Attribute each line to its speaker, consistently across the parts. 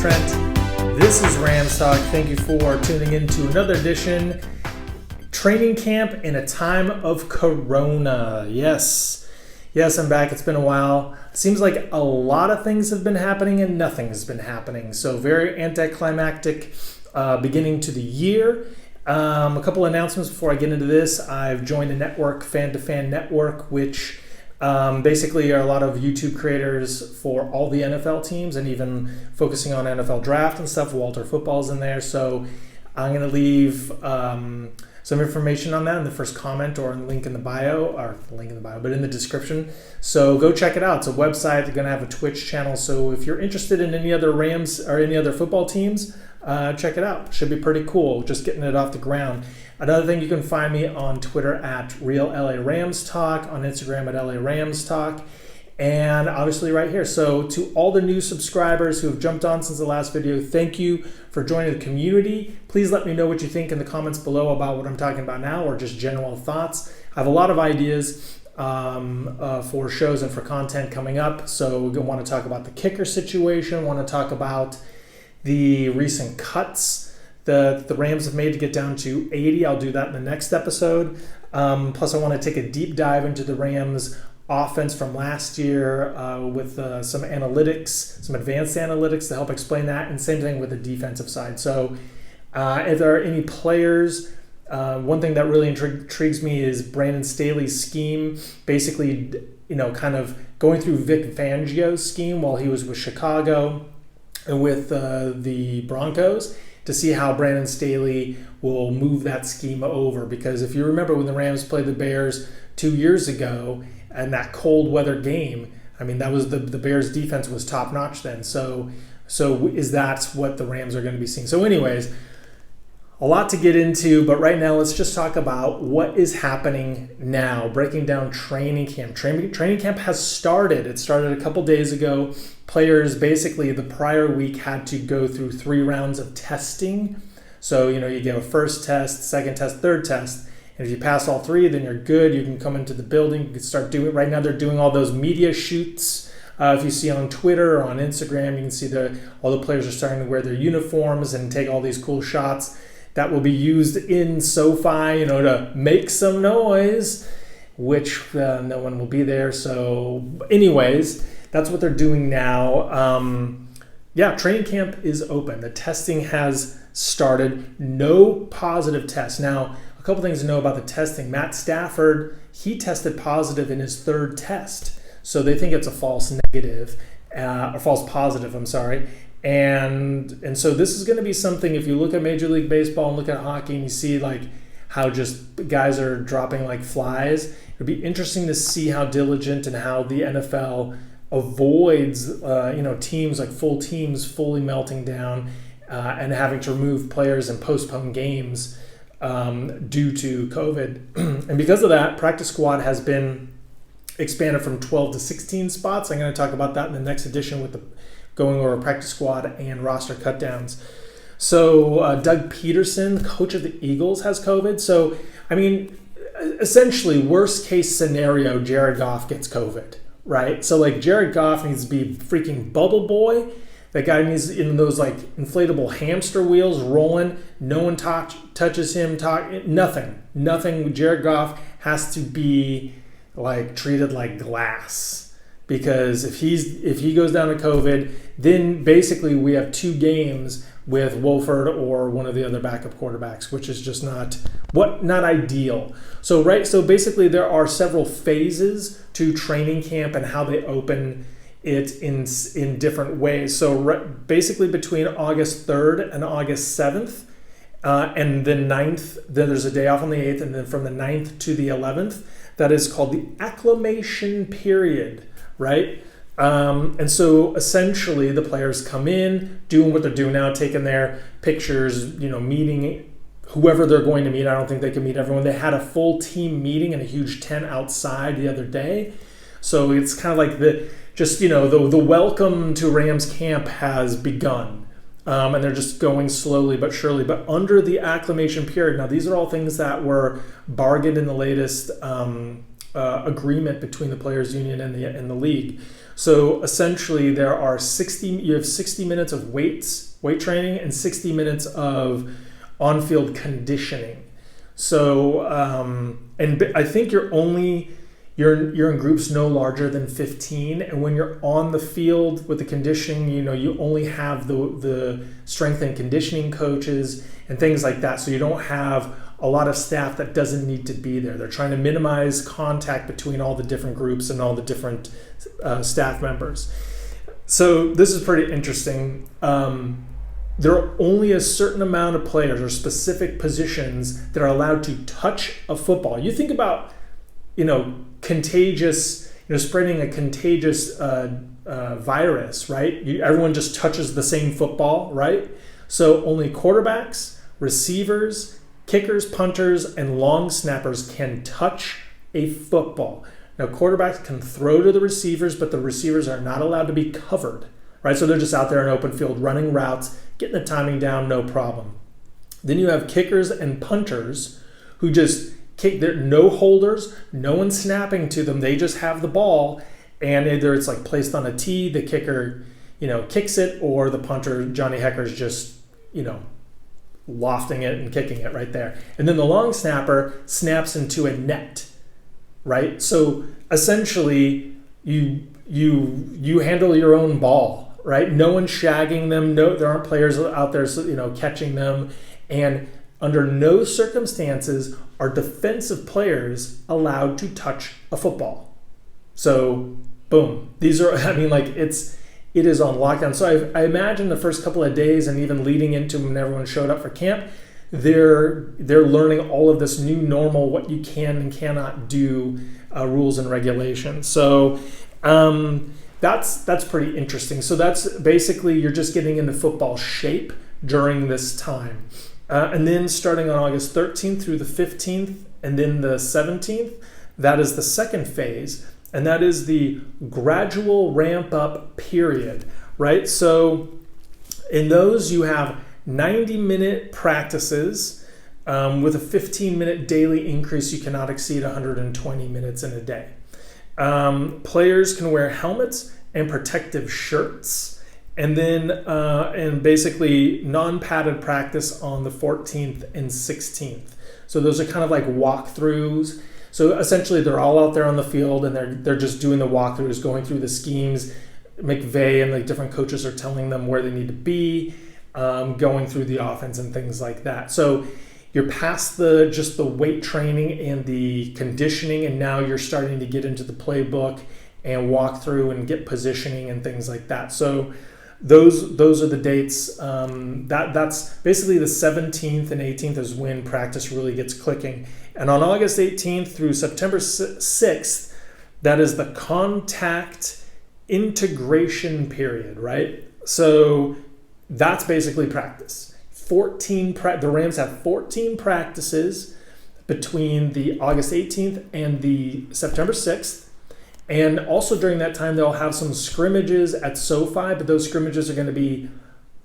Speaker 1: Trent. This is Rams Talk. Thank you for tuning in to another edition. Training camp in a time of Corona. Yes, I'm back. It's been a while. It seems like a lot of things have been happening and nothing has been happening. So very anticlimactic beginning to the year. A couple announcements before I get into this. I've joined a network, Fan-to-Fan Network, which basically are a lot of YouTube creators for all the NFL teams and even focusing on NFL draft and stuff. Walter Football's in there. So I'm going to leave some information on that in the first comment or in the link in the bio, but in the description. So go check it out. It's a website. They're going to have a Twitch channel. So if you're interested in any other Rams or any other football teams, check it out. Should be pretty cool. Just getting it off the ground. Another thing, you can find me on Twitter at Real LA Rams Talk, on Instagram at LA Rams Talk, and obviously right here. So to all the new subscribers who have jumped on since the last video, thank you for joining the community. Please let me know what you think in the comments below about what I'm talking about now or just general thoughts. I have a lot of ideas for shows and for content coming up. So we want to talk about the kicker situation, want to talk about the recent cuts that the Rams have made to get down to 80. I'll do that in the next episode. Plus, I want to take a deep dive into the Rams offense from last year with some analytics, some advanced analytics to help explain that, and same thing with the defensive side. So if there are any players, one thing that really intrigues me is Brandon Staley's scheme, basically, kind of going through Vic Fangio's scheme while he was with Chicago and with the Broncos, to see how Brandon Staley will move that scheme over. Because if you remember when the Rams played the Bears 2 years ago and that cold weather game, I mean, that was the Bears defense was top notch then. So is that what the Rams are going to be seeing? So anyways, a lot to get into, but right now let's just talk about what is happening now, breaking down training camp. Training camp has started. It started a couple days ago. Players basically the prior week had to go through 3 rounds of testing. So, you get a first test, second test, third test. And if you pass all 3, then you're good. You can come into the building. You can start doing it. Right now they're doing all those media shoots. If you see on Twitter or on Instagram, you can see all the players are starting to wear their uniforms and take all these cool shots that will be used in SoFi, to make some noise, which no one will be there. So anyways, that's what they're doing now. Training camp is open. The testing has started. No positive tests. Now, a couple things to know about the testing. Matt Stafford, he tested positive in his 3rd test. So they think it's a false negative, or false positive, I'm sorry. And so this is going to be something, if you look at Major League Baseball and look at hockey and you see how just guys are dropping like flies, it'd be interesting to see how diligent and how the NFL avoids, teams like full teams fully melting down and having to remove players and postpone games due to COVID. And because of that, practice squad has been expanded from 12 to 16 spots. I'm going to talk about that in the next edition with the going over practice squad and roster cutdowns. So Doug Peterson, coach of the Eagles, has COVID. So, essentially, worst case scenario, Jared Goff gets COVID, right? So, Jared Goff needs to be freaking bubble boy. That guy needs in those, inflatable hamster wheels rolling. No one touches him. Nothing. Jared Goff has to be, treated like glass. Because if he goes down to COVID, then basically we have 2 games with Wolford or one of the other backup quarterbacks, which is just not ideal. So basically there are several phases to training camp and how they open it in different ways. So basically between August 3rd and August 7th, and the 9th, then there's a day off on the 8th, and then from the 9th to the 11th, that is called the acclimation period. Right? And so essentially the players come in, doing what they're doing now, taking their pictures, meeting whoever they're going to meet. I don't think they can meet everyone. They had a full team meeting in a huge tent outside the other day. So it's kind of like the welcome to Rams camp has begun. And they're just going slowly but surely. But under the acclimation period, now these are all things that were bargained in the latest agreement between the players union and the league. So essentially you have 60 minutes of weight training and 60 minutes of on-field conditioning. So, and I think you're in groups no larger than 15. And when you're on the field with the conditioning, you only have the strength and conditioning coaches and things like that. So you don't have a lot of staff that doesn't need to be there. They're trying to minimize contact between all the different groups and all the different staff members. So this is pretty interesting. There are only a certain amount of players or specific positions that are allowed to touch a football. You think about, contagious, spreading a contagious virus, right? Everyone just touches the same football, right? So only quarterbacks, receivers, kickers, punters, and long snappers can touch a football. Now, quarterbacks can throw to the receivers, but the receivers are not allowed to be covered, right? So they're just out there in open field running routes, getting the timing down, no problem. Then you have kickers and punters who just kick. There no holders, no one snapping to them. They just have the ball, and either it's like placed on a tee, the kicker, kicks it, or the punter, Johnny Hekker, is just, lofting it and kicking it right there. And then the long snapper snaps into a net, right? So essentially you handle your own ball, right? No one's shagging them. No, there aren't players out there, catching them. And under no circumstances are defensive players allowed to touch a football. So boom, these are, it is on lockdown. So I imagine the first couple of days and even leading into when everyone showed up for camp, they're learning all of this new normal, what you can and cannot do, rules and regulations. So that's pretty interesting. So that's basically, you're just getting into football shape during this time. And then starting on August 13th through the 15th and then the 17th, that is the second phase. And that is the gradual ramp up period, right? So in those you have 90-minute practices with a 15-minute daily increase. You cannot exceed 120 minutes in a day. Players can wear helmets and protective shirts, and then and basically non-padded practice on the 14th and 16th. So those are kind of like walkthroughs. So essentially they're all out there on the field and they're just doing the walkthroughs, going through the schemes. McVay and the different coaches are telling them where they need to be, going through the offense and things like that. So you're past just the weight training and the conditioning, and now you're starting to get into the playbook and walk through and get positioning and things like that. So those are the dates. That's basically the 17th and 18th is when practice really gets clicking. And on August 18th through September 6th, that is the contact integration period, right? So that's basically practice. The Rams have 14 practices between the August 18th and the September 6th. And also during that time, they'll have some scrimmages at SoFi, but those scrimmages are going to be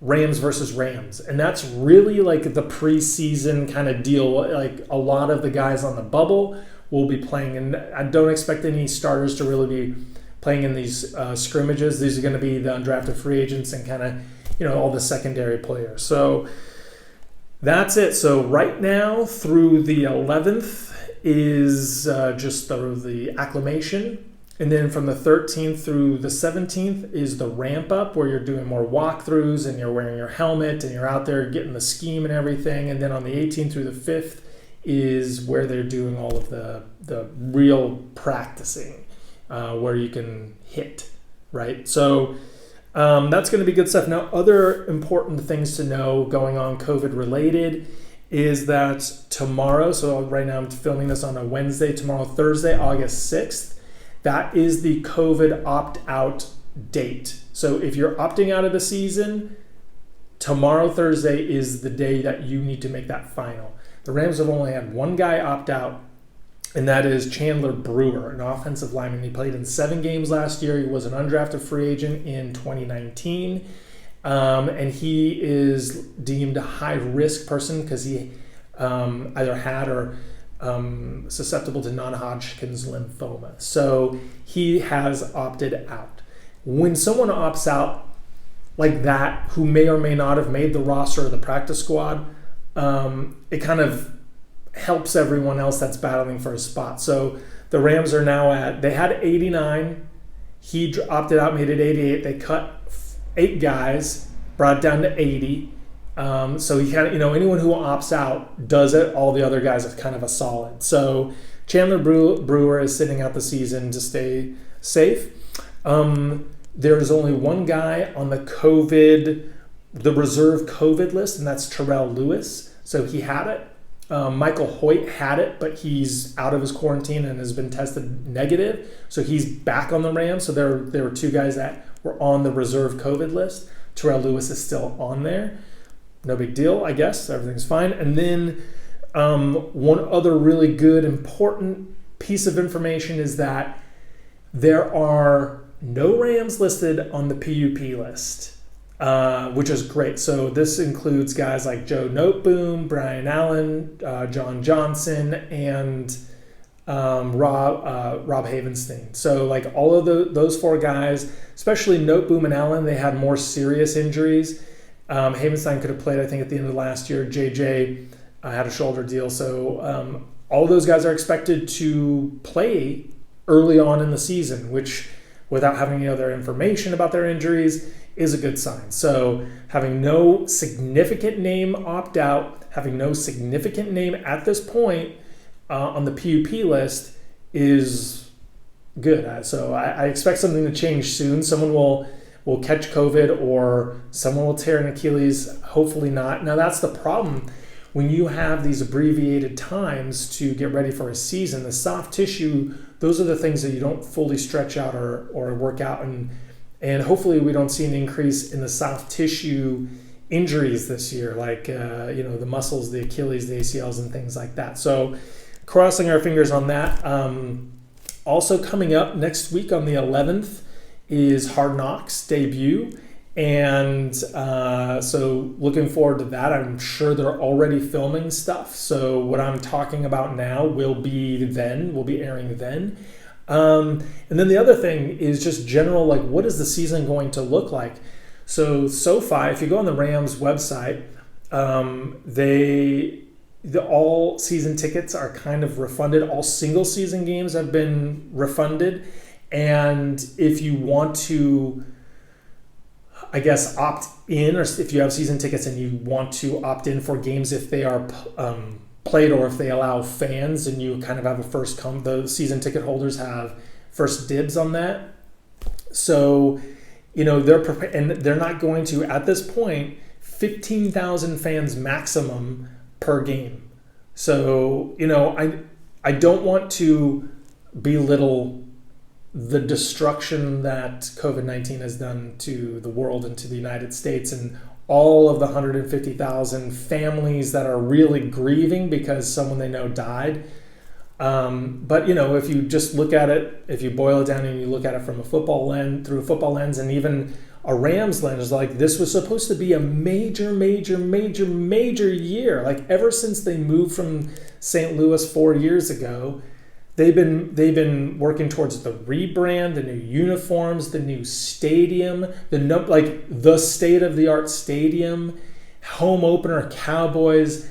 Speaker 1: Rams versus Rams. And that's really like the preseason kind of deal. Like a lot of the guys on the bubble will be playing, and I don't expect any starters to really be playing in these scrimmages. These are going to be the undrafted free agents and kind of, all the secondary players. So that's it. So right now through the 11th is just the acclimation. And then from the 13th through the 17th is the ramp up, where you're doing more walkthroughs and you're wearing your helmet and you're out there getting the scheme and everything. And then on the 18th through the 5th is where they're doing all of the real practicing, where you can hit, right? So that's going to be good stuff. Now, other important things to know going on COVID related is that tomorrow, so right now I'm filming this on a Wednesday, tomorrow, Thursday, August 6th, that is the COVID opt-out date. So if you're opting out of the season, tomorrow, Thursday, is the day that you need to make that final. The Rams have only had one guy opt out, and that is Chandler Brewer, an offensive lineman. He played in 7 games last year. He was an undrafted free agent in 2019, and he is deemed a high-risk person because he either had or susceptible to non-Hodgkin's lymphoma. So he has opted out. when someone opts out like that, who may or may not have made the roster or the practice squad, it kind of helps everyone else that's battling for a spot. So the Rams are now they had 89. He opted out, made it 88. They cut 8 guys, brought it down to 80. So he kind of, anyone who opts out does it. All the other guys are kind of a solid. So Chandler Brewer is sitting out the season to stay safe. There's only one guy on the reserve COVID list, and that's Terrell Lewis. So he had it. Michael Hoyt had it, but he's out of his quarantine and has been tested negative. So he's back on the Rams. So there were 2 guys that were on the reserve COVID list. Terrell Lewis is still on there. No big deal, I guess. Everything's fine. And then one other really good, important piece of information is that there are no Rams listed on the PUP list, which is great. So this includes guys like Joe Noteboom, Brian Allen, John Johnson, and Rob Havenstein. So like all of those 4 guys, especially Noteboom and Allen, they had more serious injuries. Havenstein could have played, I think, at the end of last year. JJ had a shoulder deal. So all those guys are expected to play early on in the season, which, without having any other information about their injuries, is a good sign. So having no significant name opt out, having no significant name at this point on the PUP list is good. So I expect something to change soon. Someone will catch COVID, or someone will tear an Achilles. Hopefully not. Now that's the problem. When you have these abbreviated times to get ready for a season, the soft tissue, those are the things that you don't fully stretch out or work out. And hopefully we don't see an increase in the soft tissue injuries this year, like the muscles, the Achilles, the ACLs, and things like that. So crossing our fingers on that. Also coming up next week on the 11th is Hard Knocks debut. And so looking forward to that. I'm sure they're already filming stuff. So what I'm talking about now will be airing then. And then the other thing is just general, like, what is the season going to look like? So SoFi, if you go on the Rams website, all season tickets are kind of refunded. All single season games have been refunded. And if you want to, I guess, opt in, or if you have season tickets and you want to opt in for games if they are played, or if they allow fans, and you kind of have the season ticket holders have first dibs on that. So, they're not going to, at this point, 15,000 fans maximum per game. So, I don't want to belittle the destruction that COVID-19 has done to the world and to the United States, and all of the 150,000 families that are really grieving because someone they know died. But if you just look at it, if you boil it down and you look at it from through a football lens, and even a Rams lens, like, this was supposed to be a major year. Like, ever since they moved from St. Louis 4 years ago, they've been working towards the rebrand, the new uniforms, the new stadium, the state-of-the-art stadium, home opener, Cowboys,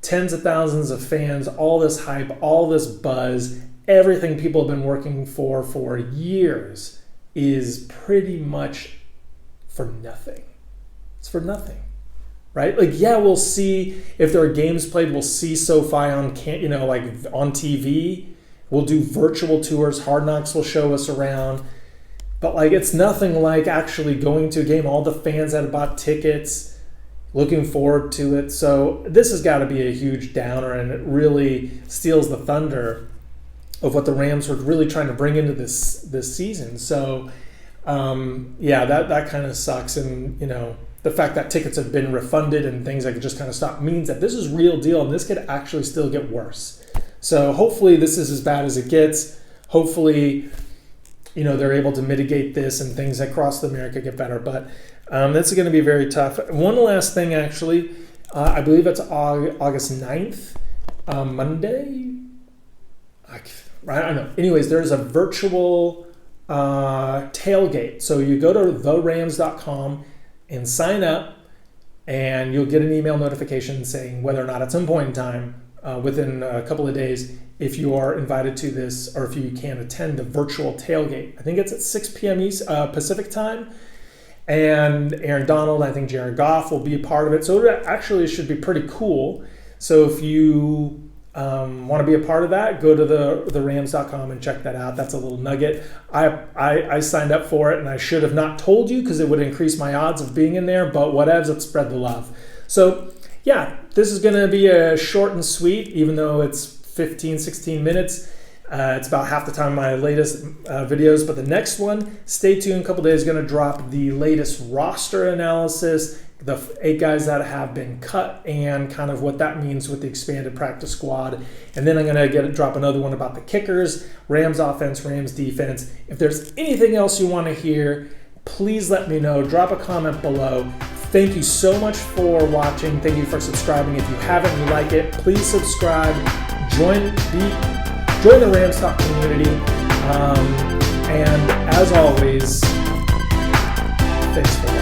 Speaker 1: tens of thousands of fans, all this hype, all this buzz, everything people have been working for years is pretty much for nothing. It's for nothing. Right? Like, yeah, we'll see if there are games played. We'll see SoFi on TV. We'll do virtual tours. Hard Knocks will show us around. But, it's nothing like actually going to a game. All the fans that have bought tickets, looking forward to it. So this has got to be a huge downer, and it really steals the thunder of what the Rams were really trying to bring into this season. So, that kind of sucks. And, the fact that tickets have been refunded and things like just kind of stop means that this is real deal, and this could actually still get worse. So hopefully this is as bad as it gets. Hopefully, they're able to mitigate this and things across America get better. But that's going to be very tough. One last thing, actually. I believe it's August 9th, Monday. I don't know. Anyways, there's a virtual tailgate. So you go to therams.com and sign up, and you'll get an email notification saying whether or not at some point in time within a couple of days if you are invited to this or if you can attend the virtual tailgate. I think it's at 6 p.m. East Pacific time. And Aaron Donald, I think Jared Goff will be a part of it. So it actually should be pretty cool. So if you want to be a part of that, go to the Rams.com and check that out. That's a little nugget. I signed up for it, and I should have not told you because it would increase my odds of being in there, but whatevs, let's spread the love. So yeah, this is going to be a short and sweet, even though it's 15, 16 minutes. It's about half the time of my latest videos, but the next one, stay tuned. A couple days, going to drop the latest roster analysis, the 8 guys that have been cut, and kind of what that means with the expanded practice squad. And then I'm going to drop another one about the kickers, Rams offense, Rams defense. If there's anything else you want to hear, please let me know. Drop a comment below. Thank you so much for watching. Thank you for subscribing. If you haven't and you like it, please subscribe. Join the Rams Talk community. And as always, thanks for watching.